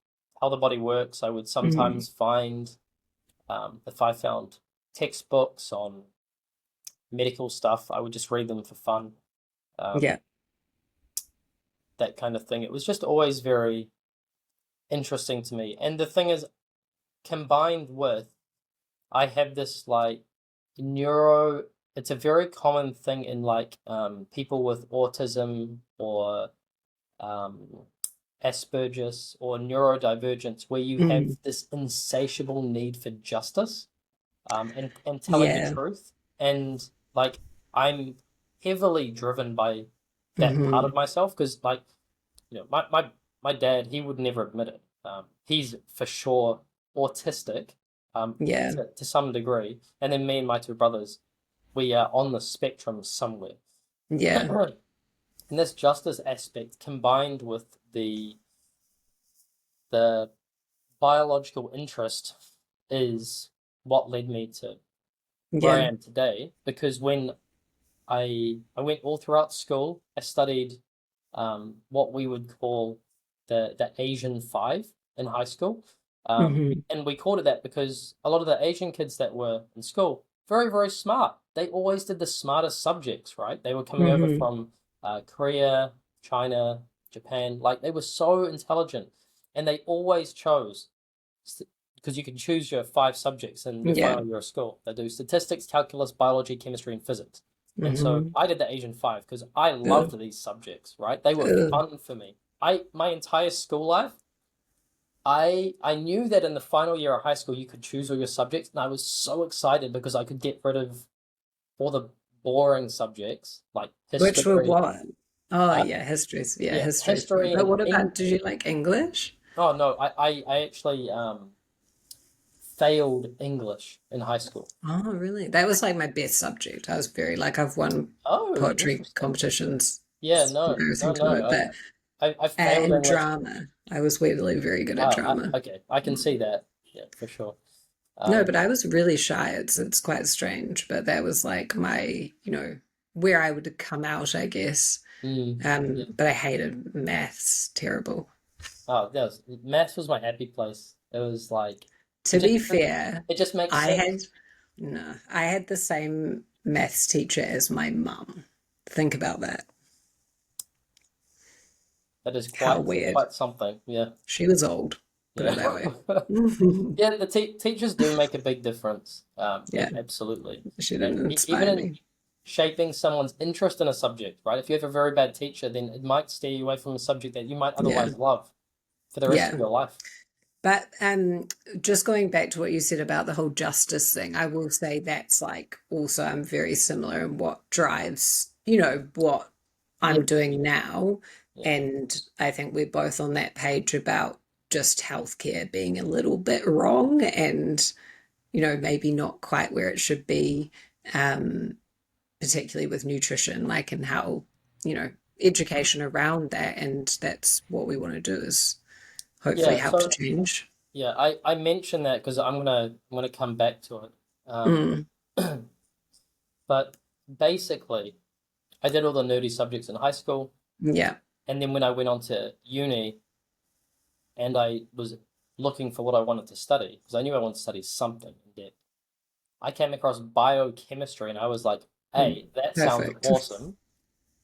how the body works. I would Mm, sometimes find if I found textbooks on medical stuff, I would just read them for fun, um, yeah. that kind of thing. It was just always very interesting to me. And the thing is, combined with, I have this like neuro, it's a very common thing in like people with autism or um, Asperger's or neurodivergence, where you have Mm, this insatiable need for justice, and telling the yeah. truth. And like I'm heavily driven by that part Hmm. of myself, because like my dad, he would never admit it. He's for sure autistic, Yeah. to some degree, and then me and my two brothers, we are on the spectrum somewhere. Yeah. And this justice aspect combined with the biological interest is what led me to where I Yeah. am today. Because when I went all throughout school, I studied what we would call the Asian Five in high school. Hmm. And we called it that because a lot of the Asian kids that were in school, very, very smart. They always did the smartest subjects, right? They were coming over Hmm. from Korea, China, Japan. Like they were so intelligent, and they always chose, because you can choose your 5 subjects in your Yeah. final year of school. They do statistics, calculus, biology, chemistry, and physics. And so Hmm. I did the Asian Five because I Ugh. loved these subjects, right? They were Ugh. fun for me. My entire school life, I knew that in the final year of high school you could choose all your subjects, and I was so excited because I could get rid of all the boring subjects like Which were history. what? Oh, Uh, yeah, history's, yeah, yeah, history's fun. history But and what about, English. did you like English? Oh no, I actually failed English in high school. Oh, really? That was like my best subject. I was very like I've won Oh, poetry interesting. competitions. Yeah, It's no, no, embarrassing to no. admit, but I failed and English. drama. I was weirdly very good at drama. Okay, I can see that. Yeah, for sure. No, Um, but I was really shy. It's quite strange, but that was like my, where I would come out, I guess. yeah. But I hated maths, terrible. Oh, maths was my happy place. It was like it To just be fair, it just makes I had sense. no, I had the same maths teacher as my mum. Think about that. That is How quite weird. quite something. Yeah, She was old, put it yeah, that way. yeah. The teachers do make a big difference. Yeah, Absolutely, she and didn't even inspire in me. shaping someone's interest in a subject, right? If you have a very bad teacher, then it might steer you away from a subject that you might Yeah, otherwise love for the rest of yeah. your life. But just going back to what you said about the whole justice thing, I will say that's like also I'm very similar in what drives, what Yeah, I'm doing now. yeah. And I think we're both on that page about just healthcare being a little bit wrong. And maybe not quite where it should be, um, particularly with nutrition, like, and how, education around that. And that's what we want to do, is hopefully Yeah, help to so change. yeah, I mentioned that because I'm gonna come back to it. Mm, But basically, I did all the nerdy subjects in high school, yeah, and then when I went on to uni and I was looking for what I wanted to study, because I knew I wanted to study something in depth, I came across biochemistry and I was like, mm, hey, that sounds perfect. awesome.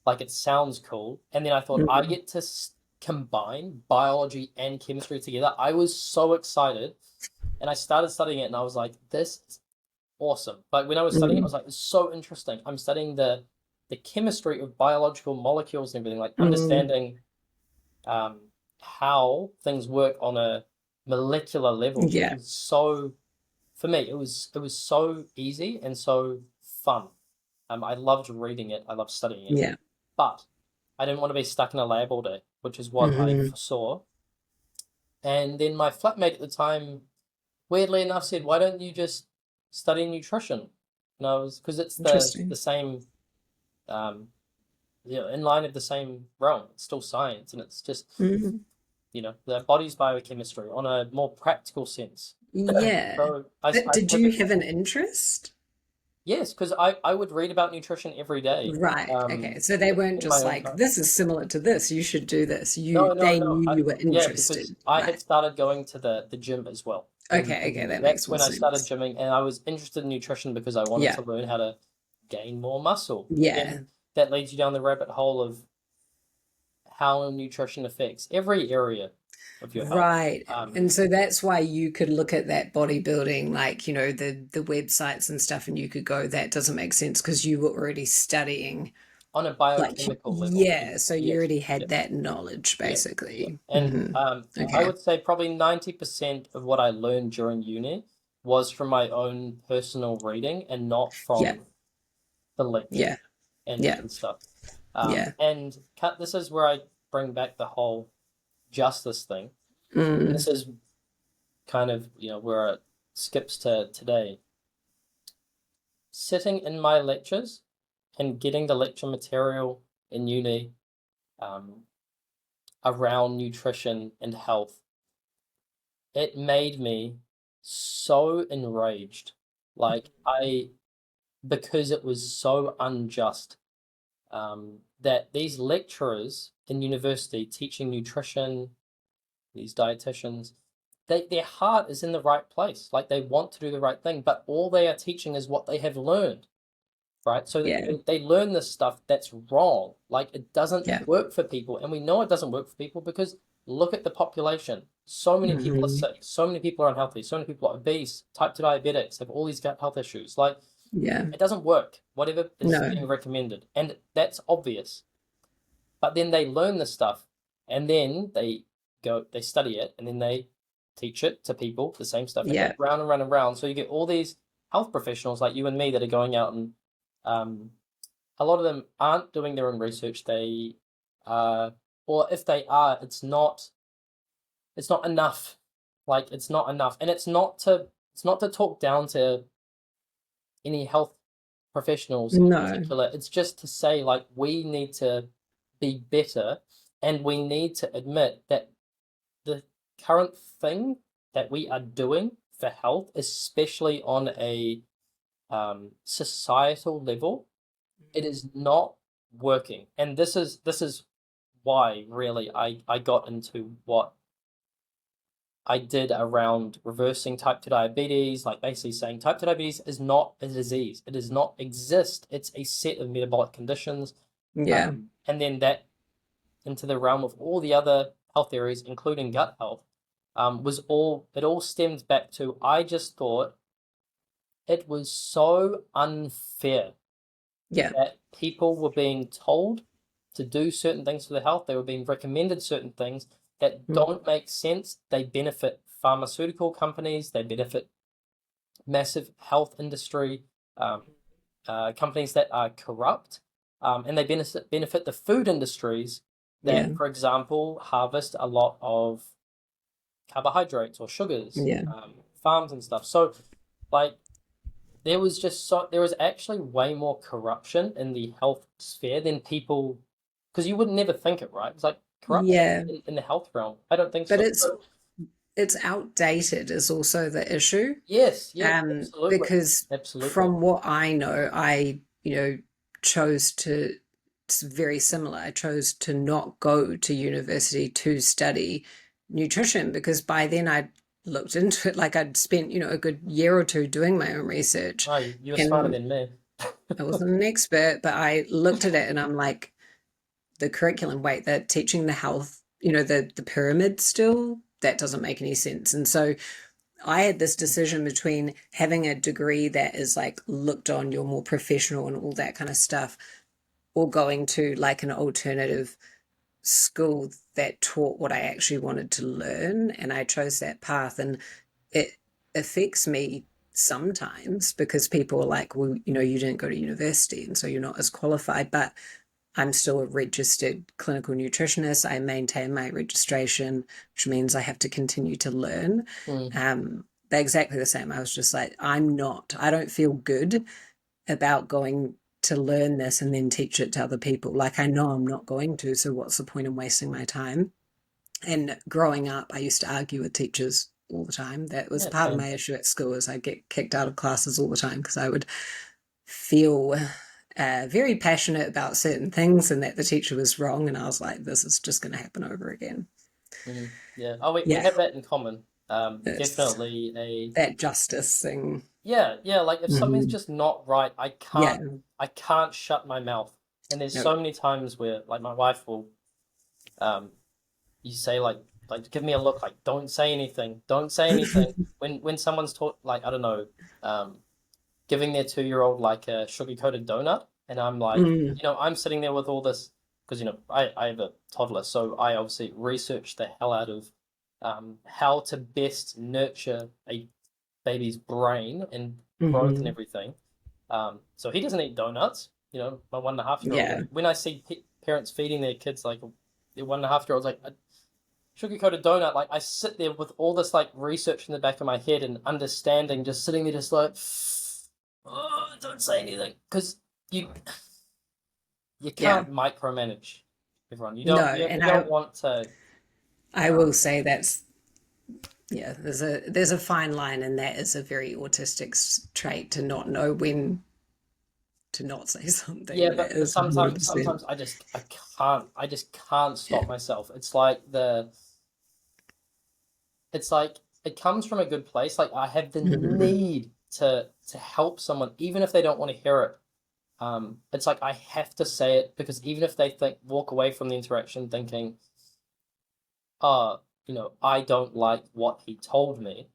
Like it sounds cool. And then I thought, I Mm, get to combine biology and chemistry together. I was so excited. And I started studying it and I was like, this is awesome. But when I was studying it, I mm, was like, it's so interesting. I'm studying the chemistry of biological molecules and everything, like mm, understanding um, how things work on a molecular level yeah, was so, for me, it was so easy and so fun. I loved reading it. I loved studying it, yeah. but I didn't want to be stuck in a lab all day, which is what I Hmm. foresaw. And then my flatmate at the time, weirdly enough, said, "Why don't you just study nutrition?" And I was, because it's the Interesting. same, um, in line of the same realm. It's still science, and it's just Mm. the body's biochemistry on a more practical sense. Yeah. So I But I did you pivoted. have an interest? Yes, because I would read about nutrition every day, Right. Okay. So they weren't in my just own like, time. this is similar to this, you should do this. No, no, They no. knew you were Yeah, because interested. I had Right. started going to the gym as well. Okay. Okay. That That's makes more when I started sense. gymming, and I was interested in nutrition because I wanted Yeah. to learn how to gain more muscle. And Yeah. then that leads you down the rabbit hole of how nutrition affects every area of your health. Right. And so that's why you could look at that bodybuilding, like, the websites and stuff, and you could go, that doesn't make sense because you were already studying. On a Like, biochemical level. yeah, so you Yes. already Yeah. had that knowledge, Yeah. Yeah. basically. And I Okay. would say probably 90% of what I learned during uni was from my own personal reading and not Yeah. from the lecture Yeah. and, Yeah. and stuff. Yeah. And this is where I bring back the whole justice thing. And Mm, this is kind of, where it skips to today. Sitting in my lectures and getting the lecture material in uni um, around nutrition and health, it made me so enraged. Like because it was so unjust that these lecturers in university teaching nutrition, these dietitians, their heart is in the right place. Like they want to do the right thing, but all they are teaching is what they have learned, right? So yeah. they learn this stuff that's wrong. Like it doesn't Yeah. work for people. And we know it doesn't work for people because look at the population. So many people are Hmm. sick. So many people are unhealthy. So many people are obese, type 2 diabetics, have all these gut health issues. Like Yeah. it doesn't work, whatever is No. being recommended. And that's obvious. But then they learn this stuff and then they study it and then they teach it to people, the same stuff. It goes Yeah. round and round and round. So you get all these health professionals like you and me that are going out and um, a lot of them aren't doing their own research. They or if they are, it's not enough. Like it's not enough. And it's not to talk down to any health professionals in No. particular. It's just to say like we need to be better and we need to admit that the current thing that we are doing for health, especially on a societal level, it is not working. And this is why really I got into what I did around reversing type 2 diabetes, like basically saying type 2 diabetes is not a disease. It does not exist. It's a set of metabolic conditions. Yeah. And then that into the realm of all the other health areas, including gut health, it all stemmed back to I just thought it was so unfair Yeah. that people were being told to do certain things for their health. They were being recommended certain things that Mm, don't make sense. They benefit pharmaceutical companies, they benefit massive health industry, um, companies that are corrupt, and they benefit the food industries yeah. that, for example, harvest a lot of carbohydrates or sugars, Yeah. farms and stuff. So Like there was actually way more corruption in the health sphere than people, because you would never think it, right? It's like corruption Yeah, in the health realm. I don't think but so. it's outdated is also the issue. Yes, yeah, absolutely, Because absolutely. from what I know, chose to, it's very similar. I chose to not go to university to study nutrition because by then I'd looked into it, like I'd spent, a good year or two doing my own research. Oh, you were smarter And than me. I wasn't an expert, but I looked at it and I'm like, the curriculum, wait, they're teaching the health, the pyramid still, that doesn't make any sense. And so I had this decision between having a degree that is like looked on, you're more professional and all that kind of stuff, or going to like an alternative school that taught what I actually wanted to learn. And I chose that path. And it affects me sometimes because people are like, well, you didn't go to university and so you're not as qualified. But I'm still a registered clinical nutritionist. I maintain my registration, which means I have to continue to learn. Mm, They're exactly the same. I was just like, I don't feel good about going to learn this and then teach it to other people. Like, I know I'm not going to. So, what's the point in wasting my time? And growing up, I used to argue with teachers all the time. That was yeah, part of same. my issue at school, is I get kicked out of classes all the time because I would feel very passionate about certain things and that the teacher was wrong. And I was like, this is just going to happen over again. Mm, yeah. Oh, we Yeah, have that in common. it's Definitely a that justice thing. yeah, yeah. Like if something's Hmm. just not right, Yeah, I can't shut my mouth. And there's no. so many times where like my wife will, um, you say give me a look, like don't say anything, don't say anything. When someone's taught like I don't know, um, giving their 2-year-old like a sugar-coated donut, and I'm like, Mm, I'm sitting there with all this because I have a toddler, so I obviously research the hell out of how to best nurture a baby's brain and growth and hmm. everything. So he doesn't eat donuts, my 1.5-year-old. Yeah, And when I see parents feeding their kids like their 1.5-year-olds like a sugar-coated donut, like I sit there with all this like research in the back of my head and understanding, just sitting there, just like, oh, don't say anything, because you you yeah. can't micromanage everyone. No, You and don't want to. I will say that's, yeah, there's a fine line, and that is a very autistic trait to not know when to not say Yeah, something. That but is 100%. sometimes I just can't Yeah. stop myself. It's like it comes from a good place. Like I have the Mhm. need to help someone, even if they don't want to hear it. It's like I have to say it, because even if they walk away from the interaction thinking, I don't like what he told me.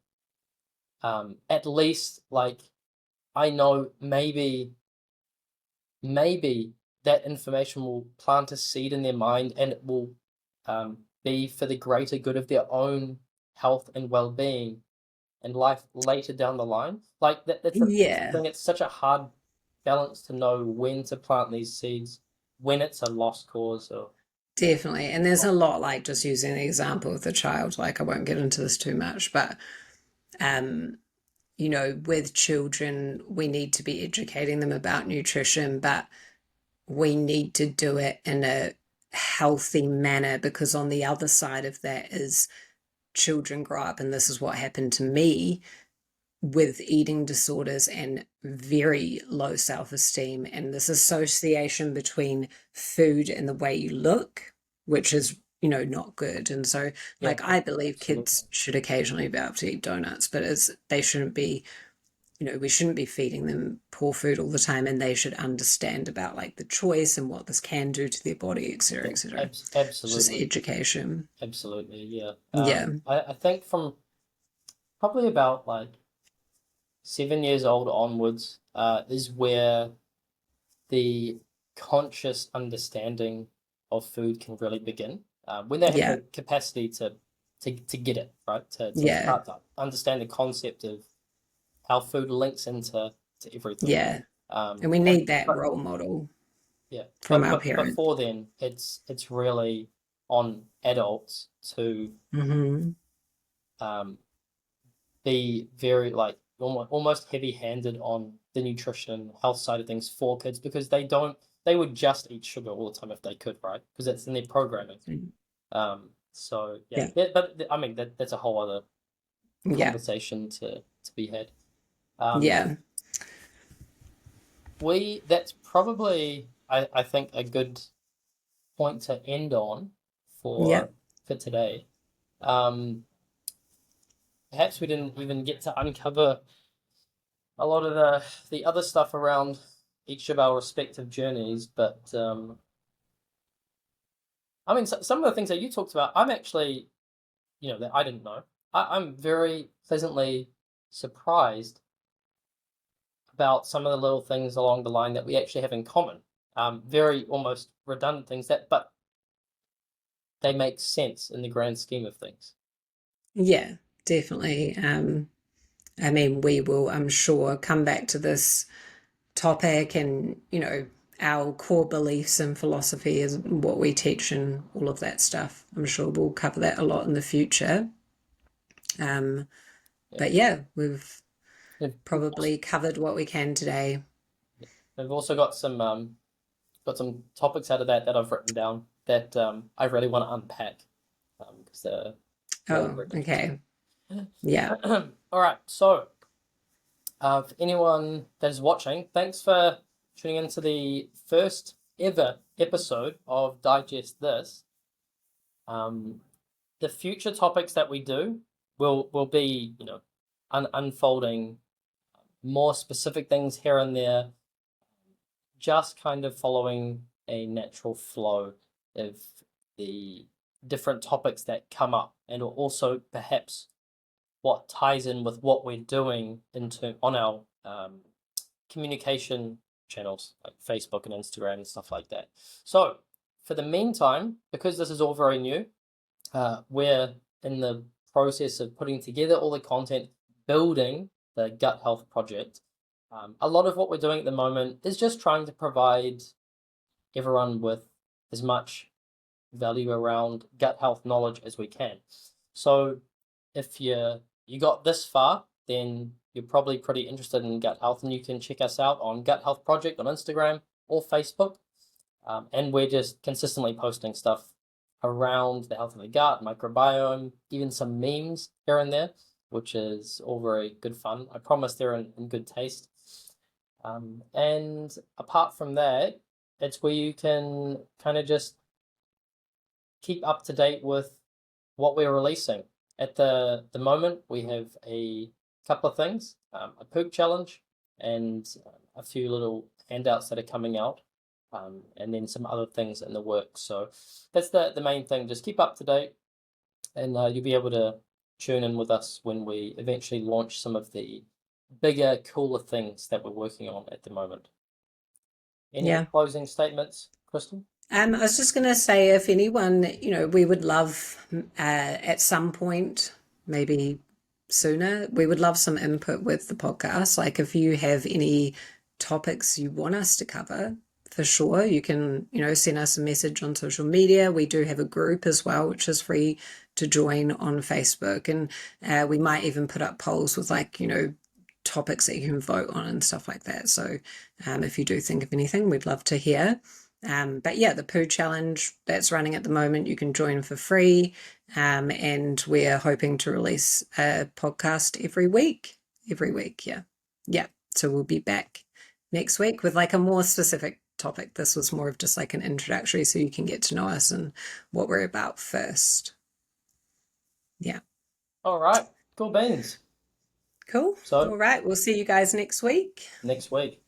At least like I know maybe that information will plant a seed in their mind, and it will be for the greater good of their own health and well-being and life later down the line. Like that's the Yeah, thing. It's such a hard balance to know when to plant these seeds, when it's a lost cause or definitely. And there's a lot, like just using the example of the child, like I won't get into this too much, but um, with children, we need to be educating them about nutrition, but we need to do it in a healthy manner because on the other side of that is children grow up, and this is what happened to me with eating disorders and very low self esteem, and this association between food and the way you look, which is, not good. And so, yeah, like, I believe absolutely. kids should occasionally be able to eat donuts, but they shouldn't be, we shouldn't be feeding them poor food all the time, and they should understand about like the choice and what this can do to their body, etc., Yeah, etc. It's just absolutely, education. absolutely, yeah. Yeah. I think from probably about like 7 years old onwards, is where the conscious understanding of food can really begin. When they have Yeah. the capacity to get it right, to Yeah. start to understand the concept of how food links into to everything. Yeah. Um, And we and need that but role model yeah, from our parents. before then, it's really on adults to Hmm. um, be very like almost heavy-handed on the nutrition and health side of things for kids because they would just eat sugar all the time if they could, right? Because that's in their programming. So yeah, Yeah. but I mean that's a whole other Yeah. conversation to be had. Yeah. That's probably I think a good point to end on Yeah. for today. Um, Perhaps we didn't even get to uncover a lot of the other stuff around each of our respective journeys, but I mean, some of the things that you talked about, I'm actually, that I didn't know. I'm very pleasantly surprised about some of the little things along the line that we actually have in common. Very almost redundant things but they make sense in the grand scheme of things. Yeah, definitely. I mean, we will, I'm sure, come back to this topic and, our core beliefs and philosophy is what we teach and all of that stuff. I'm sure we'll cover that a lot in the future. Um, Yeah. but yeah, we've We've also, probably covered what we can today. we've also got some topics out of that I've written down that I really want to unpack because they're very, Oh, very okay. interesting. Yeah. All right, so for anyone that is watching, thanks for tuning into the first ever episode of Digest This. The future topics that we do will be, unfolding more specific things here and there, just kind of following a natural flow of the different topics that come up, and also perhaps what ties in with what we're doing on our communication channels like Facebook and Instagram and stuff like that. So, for the meantime, because this is all very new, we're in the process of putting together all the content, building the gut health project. A lot of what we're doing at the moment is just trying to provide everyone with as much value around gut health knowledge as we can. So if you got this far, then you're probably pretty interested in gut health, and you can check us out on Gut Health Project on Instagram or Facebook. And we're just consistently posting stuff around the health of the gut, microbiome, even some memes here and there, which is all very good fun. I promise they're in good taste. And apart from that, it's where you can kind of just keep up to date with what we're releasing. At the moment, we have a couple of things, a poop challenge, and a few little handouts that are coming out, and then some other things in the works. So that's the main thing. Just keep up to date, and you'll be able to tune in with us when we eventually launch some of the bigger, cooler things that we're working on at the moment. Any Yeah. closing statements, Kristen? I was just going to say, if anyone, we would love at some point, maybe sooner, we would love some input with the podcast. Like if you have any topics you want us to cover, for sure, you can, send us a message on social media. We do have a group as well, which is free to join on Facebook. And we might even put up polls with like, topics that you can vote on and stuff like that. So if you do think of anything, we'd love to hear. But yeah, the poo challenge that's running at the moment, you can join for free. And we're hoping to release a podcast every week. Every week, yeah. Yeah. So we'll be back next week with like a more specific topic. This was more of just like an introductory so you can get to know us and what we're about first. Yeah. All right, cool beans. Cool. So All right. We'll see you guys next week. next week.